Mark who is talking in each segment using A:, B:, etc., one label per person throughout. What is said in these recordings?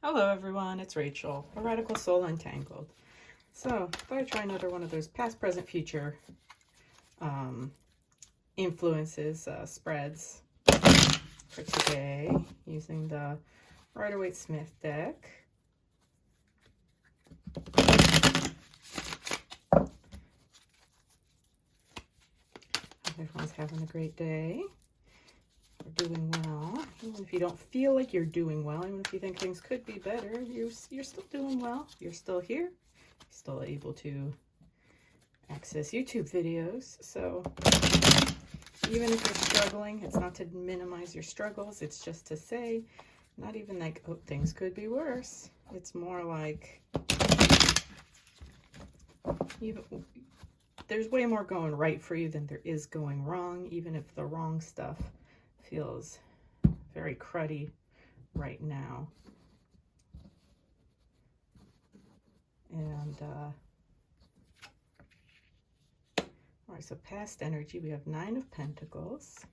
A: Hello everyone, it's Rachel, a Radical Soul Untangled. So, I thought I'd try another one of those past, present, future influences, spreads for today, using the Rider-Waite-Smith deck. Hope everyone's having a great day. You're doing well. Even if you don't feel like you're doing well, even if you think things could be better, you're still doing well. You're still here. You're still able to access YouTube videos. So even if you're struggling, it's not to minimize your struggles. It's just to say, not even like, oh, things could be worse. It's more like, there's way more going right for you than there is going wrong, even if the wrong stuff feels very cruddy right now. And all right, so past energy, we have 9 of Pentacles.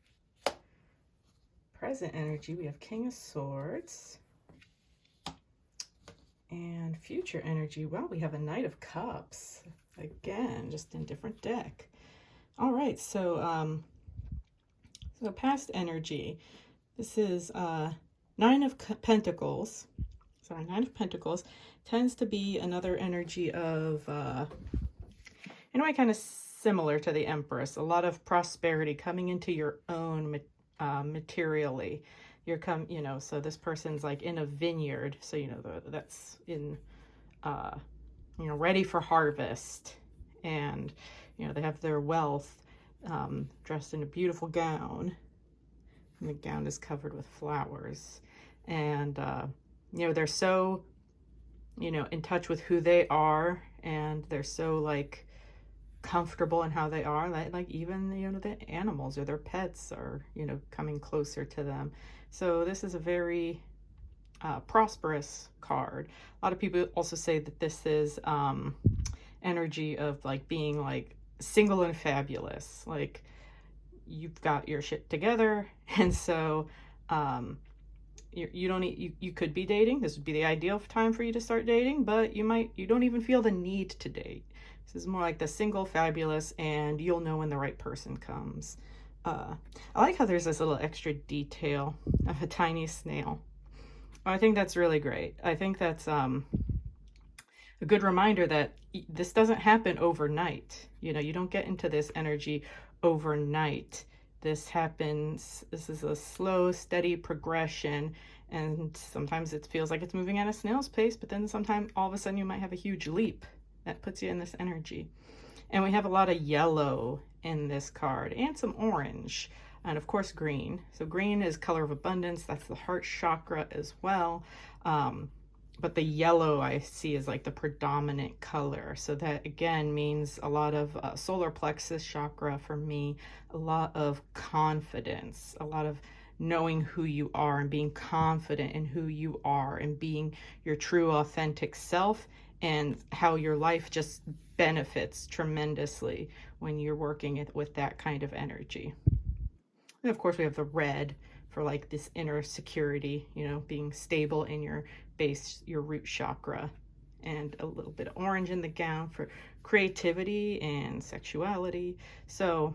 A: Present energy, we have King of Swords. And future energy, well, we have a Knight of Cups. Again, just in different deck. All right, so so past energy, this is 9 of Pentacles. Sorry, 9 of Pentacles tends to be another energy of, in a way, kind of similar to the Empress. A lot of prosperity coming into your own materially. So this person's like in a vineyard. So, that's in, ready for harvest. And, they have their wealth. Dressed in a beautiful gown, and the gown is covered with flowers, and they're so in touch with who they are, and they're so like comfortable in how they are, like even the animals or their pets are coming closer to them. So this is a very prosperous card. A lot of people also say that this is energy of like being like single and fabulous, like you've got your shit together, and so you could be dating. This would be the ideal time for you to start dating, but you don't even feel the need to date. This is more like the single fabulous, and you'll know when the right person comes. I like how there's this little extra detail of a tiny snail. I think that's really great. I think that's a good reminder that this doesn't happen overnight. You don't get into this energy overnight. This is a slow, steady progression, and sometimes it feels like it's moving at a snail's pace, but then sometimes all of a sudden you might have a huge leap that puts you in this energy. And we have a lot of yellow in this card, and some orange, and of course green. So green is color of abundance. That's the heart chakra as well. But the yellow I see is like the predominant color. So that again means a lot of solar plexus chakra for me, a lot of confidence, a lot of knowing who you are and being confident in who you are and being your true authentic self, and how your life just benefits tremendously when you're working with that kind of energy. And of course we have the red for like this inner security, being stable in your base, your root chakra, and a little bit of orange in the gown for creativity and sexuality. So,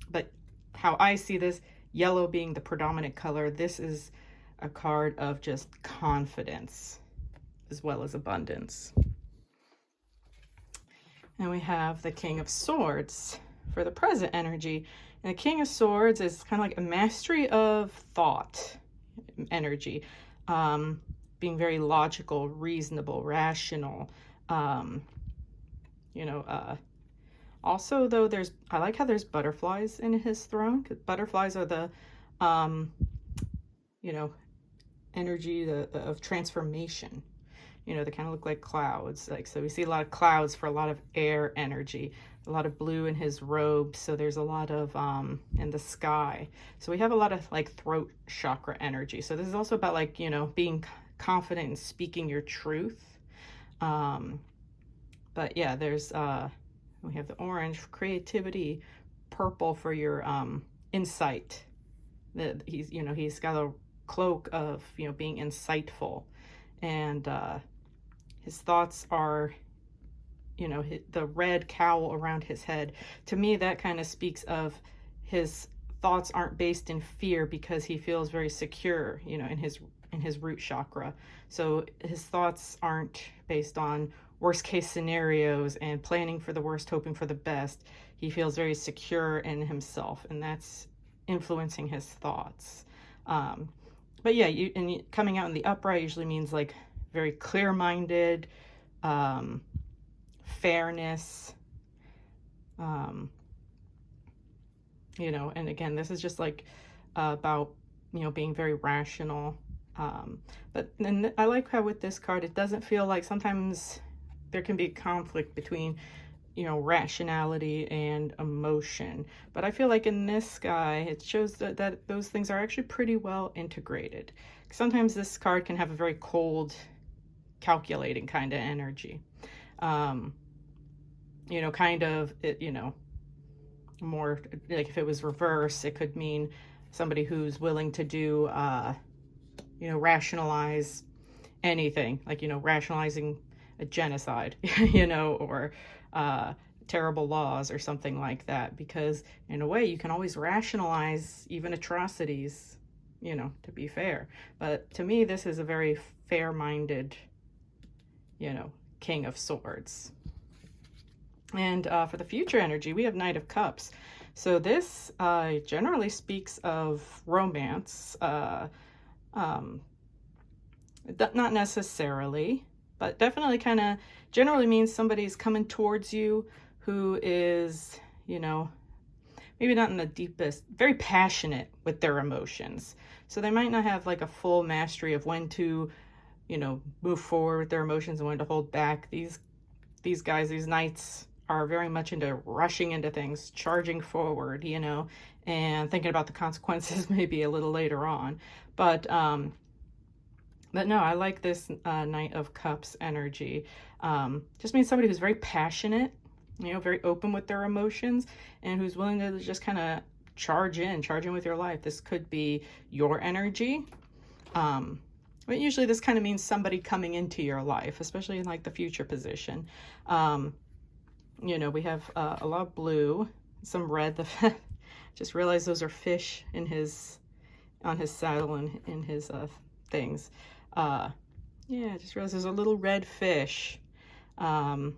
A: but how I see this, yellow being the predominant color, this is a card of just confidence as well as abundance. And we have the King of Swords for the present energy. And the King of Swords is kind of like a mastery of thought energy, being very logical, reasonable, rational. Also, though, I like how there's butterflies in his throne, because butterflies are the, energy of transformation. They kind of look like clouds. So we see a lot of clouds for a lot of air energy, a lot of blue in his robe. So there's a lot of in the sky. So we have a lot of like throat chakra energy. So this is also about like, being confident in speaking your truth. But yeah, we have the orange for creativity, purple for your insight. He's got a cloak of, being insightful. and his thoughts are, you know, the red cowl around his head. To me, that kind of speaks of his thoughts aren't based in fear because he feels very secure, you know, in his root chakra. So his thoughts aren't based on worst case scenarios and planning for the worst, hoping for the best. He feels very secure in himself, and that's influencing his thoughts. But yeah, coming out in the upright usually means like very clear-minded, fairness, you know, and again, this is just like about, you know, being very rational. But then I like how with this card, it doesn't feel like sometimes there can be conflict between, you know, rationality and emotion. But I feel like in this guy, it shows that those things are actually pretty well integrated. Sometimes this card can have a very cold, calculating kind of energy. You know, kind of, you know, more like if it was reverse, it could mean somebody who's willing to do, you know, rationalize anything, like, you know, rationalizing a genocide, you know, or terrible laws or something like that, because in a way you can always rationalize even atrocities, you know, to be fair. But to me, this is a very fair-minded, you know, King of Swords. And for the future energy, we have Knight of Cups. So this generally speaks of romance. Not necessarily, but definitely kind of generally means somebody's coming towards you who is, you know, maybe not in the deepest, very passionate with their emotions. So they might not have like a full mastery of when to, you know, move forward with their emotions and when to hold back. These guys, these knights, are very much into rushing into things, charging forward, you know, and thinking about the consequences maybe a little later on. But no, I like this Knight of Cups energy. Just means somebody who's very passionate, you know, very open with their emotions, and who's willing to just kind of charge in with your life. This could be your energy. But usually this kind of means somebody coming into your life, especially in like the future position. You know, we have a lot of blue, some red. Just realized those are fish in on his saddle and in his things. Yeah, just realized there's a little red fish. And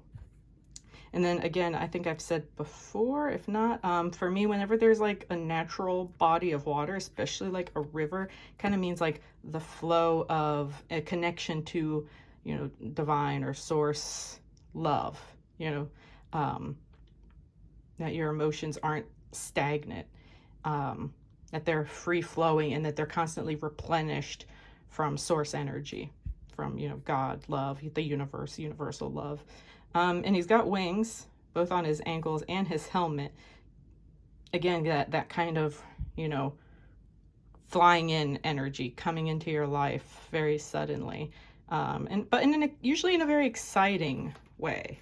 A: then again, I think I've said before, if not, for me, whenever there's like a natural body of water, especially like a river, kind of means like the flow of a connection to, you know, divine or source love, you know, that your emotions aren't stagnant, that they're free flowing and that they're constantly replenished from source energy, from, you know, God, love, the universe, universal love. And he's got wings, both on his ankles and his helmet. Again, that kind of, you know, flying in energy coming into your life very suddenly. But usually in a very exciting way.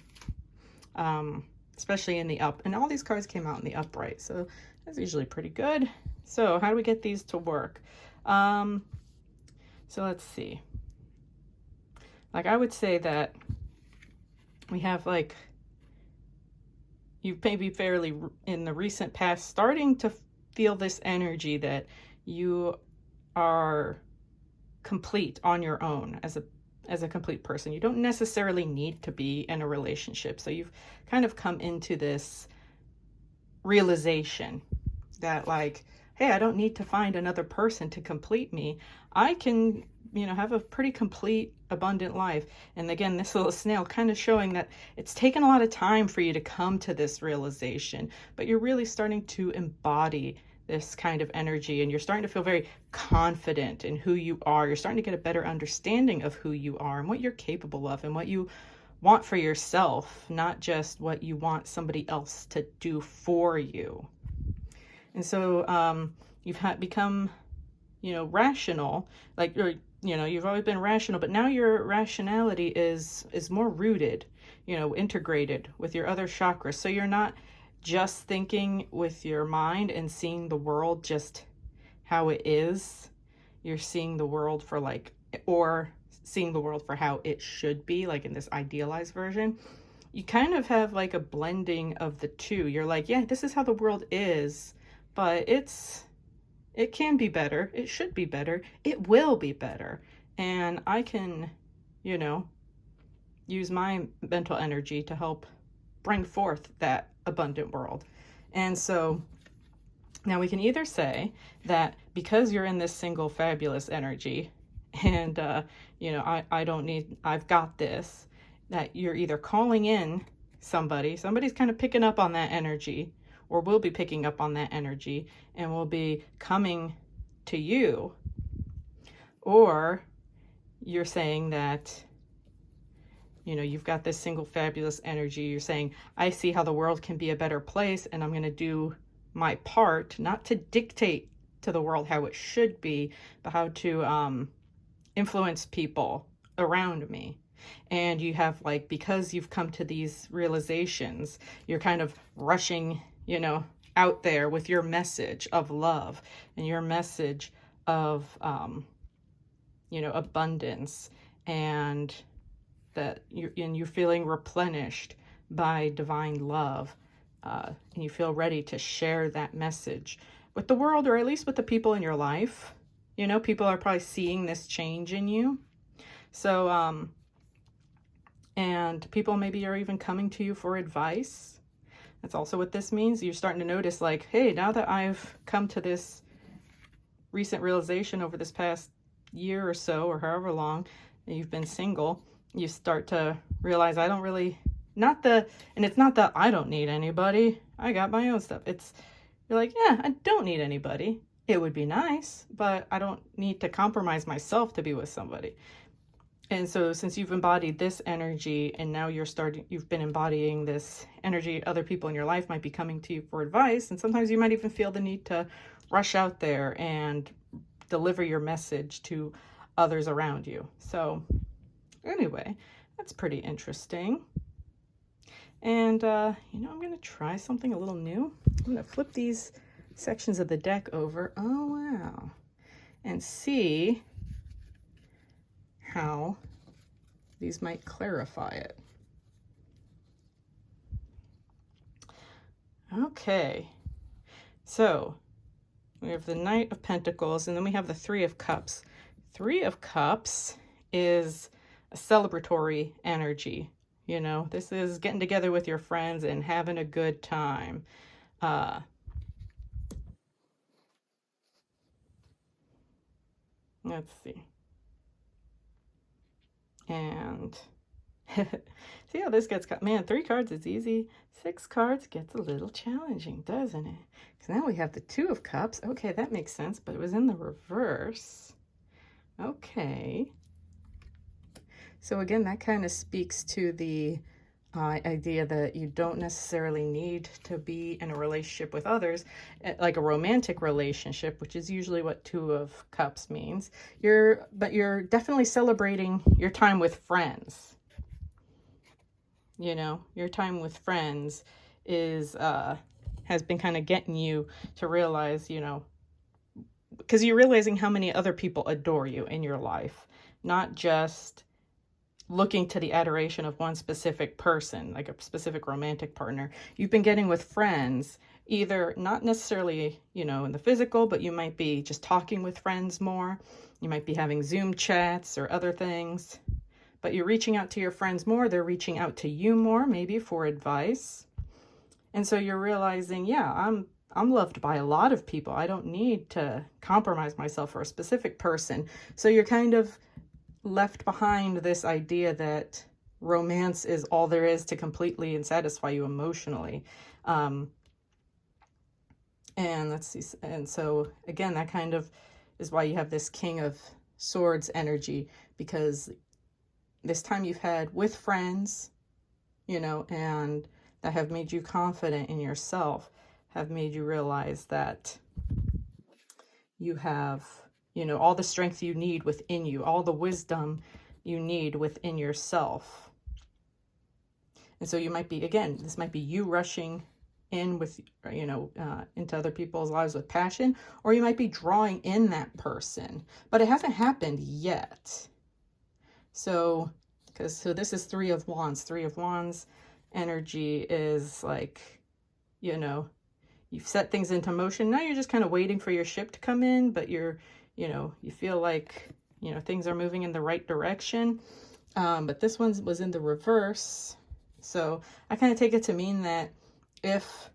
A: Especially in the up, and all these cards came out in the upright, so that's usually pretty good. So how do we get these to work? So let's see. Like, I would say that we have, like, you've maybe fairly in the recent past starting to feel this energy that you are complete on your own as a complete person. You don't necessarily need to be in a relationship. So you've kind of come into this realization that, like, hey, I don't need to find another person to complete me. I can, you know, have a pretty complete, abundant life. And again, this little snail kind of showing that it's taken a lot of time for you to come to this realization, but you're really starting to embody this kind of energy, and you're starting to feel very confident in who you are. You're starting to get a better understanding of who you are and what you're capable of and what you want for yourself, not just what you want somebody else to do for you. And so you've become, you know, rational, like, or, you know, you've always been rational, but now your rationality is more rooted, you know, integrated with your other chakras. So you're not just thinking with your mind and seeing the world just how it is. You're seeing the world for, like, or seeing the world for how it should be, like in this idealized version, you kind of have like a blending of the two. You're like, yeah, this is how the world is, but it can be better. It should be better. It will be better. And I can, you know, use my mental energy to help bring forth that abundant world. And so now we can either say that because you're in this single fabulous energy and, you know, I don't need, I've got this, that you're either calling in somebody's kind of picking up on that energy, or will be picking up on that energy and will be coming to you. Or you're saying that, you know, you've got this single fabulous energy. You're saying, I see how the world can be a better place, and I'm going to do my part, not to dictate to the world how it should be, but how to influence people around me. And you have, like, because you've come to these realizations, you're kind of rushing, you know, out there with your message of love and your message of, you know, abundance, and that you're feeling replenished by divine love. And you feel ready to share that message with the world, or at least with the people in your life. You know, people are probably seeing this change in you. So, and people maybe are even coming to you for advice. That's also what this means. You're starting to notice, like, hey, now that I've come to this recent realization over this past year or so, or however long you've been single, you start to realize I don't really, and it's not that I don't need anybody. I got my own stuff. You're like, yeah, I don't need anybody. It would be nice, but I don't need to compromise myself to be with somebody. And so since you've embodied this energy, and now you've been embodying this energy, other people in your life might be coming to you for advice. And sometimes you might even feel the need to rush out there and deliver your message to others around you. So anyway, that's pretty interesting. And, you know, I'm going to try something a little new. I'm going to flip these sections of the deck over. Oh, wow. And see how these might clarify it. Okay. So we have the Knight of Pentacles, and then we have the Three of Cups. Three of Cups is a celebratory energy. You know, this is getting together with your friends and having a good time. Let's see. And see how this gets cut. Man, 3 cards is easy. 6 cards gets a little challenging, doesn't it? Because now we have the Two of Cups. Okay, that makes sense, but it was in the reverse. Okay. So again, that kind of speaks to the idea that you don't necessarily need to be in a relationship with others, like a romantic relationship, which is usually what Two of Cups means. But you're definitely celebrating your time with friends. You know, your time with friends is has been kind of getting you to realize, you know, because you're realizing how many other people adore you in your life, not just looking to the adoration of one specific person, like a specific romantic partner. You've been getting with friends, either not necessarily, you know, in the physical, but you might be just talking with friends more. You might be having Zoom chats or other things, but you're reaching out to your friends more. They're reaching out to you more, maybe for advice. And so you're realizing, yeah, I'm loved by a lot of people. I don't need to compromise myself for a specific person. So you're kind of left behind this idea that romance is all there is to completely and satisfy you emotionally. And let's see. And so again, that kind of is why you have this King of Swords energy, because this time you've had with friends, you know, and that have made you confident in yourself, have made you realize that you have, you know, all the strength you need within you, all the wisdom you need within yourself. And so you might be, again, this might be you rushing in with, you know, into other people's lives with passion, or you might be drawing in that person, but it hasn't happened yet. So, so this is Three of Wands. Three of Wands energy is like, you know, you've set things into motion. Now you're just kind of waiting for your ship to come in, but you're, you know, you feel like, you know, things are moving in the right direction. But this one was in the reverse. So I kind of take it to mean that if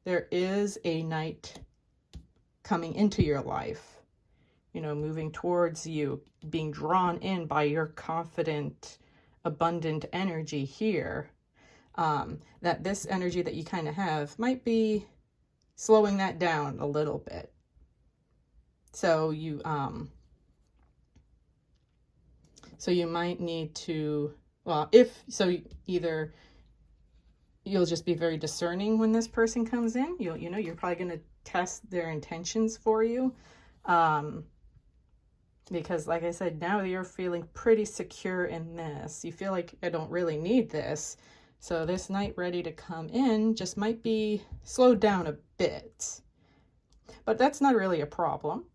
A: there is a knight coming into your life, you know, moving towards you, being drawn in by your confident, abundant energy here, that this energy that you kind of have might be slowing that down a little bit. So you might need to, well, either you'll just be very discerning when this person comes in. You know, you're probably going to test their intentions for you. Because like I said, now you're feeling pretty secure in this. You feel like, I don't really need this. So this knight ready to come in just might be slowed down a bit. But that's not really a problem,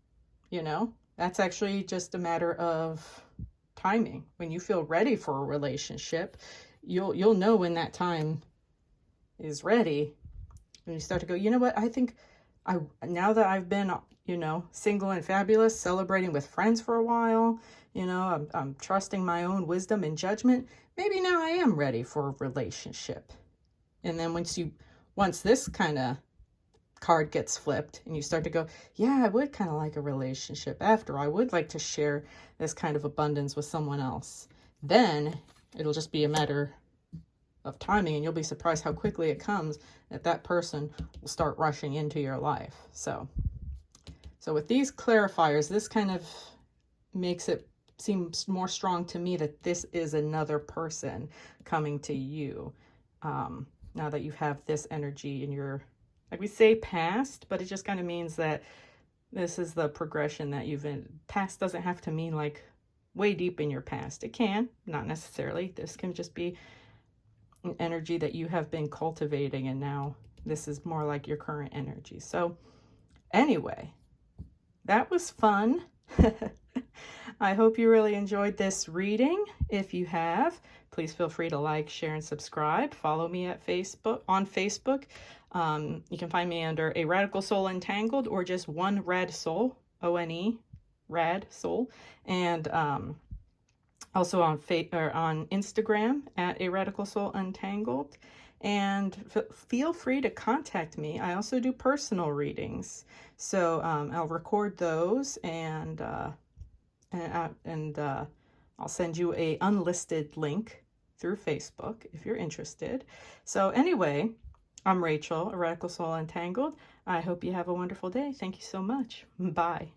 A: you know? That's actually just a matter of timing. When you feel ready for a relationship, you'll know when that time is ready. When you start to go, you know what, I think now that I've been, you know, single and fabulous, celebrating with friends for a while, you know, I'm trusting my own wisdom and judgment. Maybe now I am ready for a relationship. And then once this kind of card gets flipped and you start to go, yeah, I would kind of like a relationship after. I would like to share this kind of abundance with someone else. Then it'll just be a matter of timing, and you'll be surprised how quickly it comes that person will start rushing into your life. So with these clarifiers, this kind of makes it seem more strong to me that this is another person coming to you. Now that you have this energy in your, like we say, past, but it just kind of means that this is the progression that you've been. Past doesn't have to mean like way deep in your past. It can, not necessarily. This can just be an energy that you have been cultivating, and now this is more like your current energy. So anyway, that was fun. I hope you really enjoyed this reading. If you have, please feel free to like, share, and subscribe. Follow me on Facebook. You can find me under A Radical Soul Entangled, or just One Rad Soul, O-N-E, Rad Soul. And also on Instagram at A Radical Soul Untangled. And feel free to contact me. I also do personal readings. So I'll record those, and I'll send you a unlisted link through Facebook if you're interested. So anyway, I'm Rachel, A Radical Soul Untangled. I hope you have a wonderful day. Thank you so much. Bye.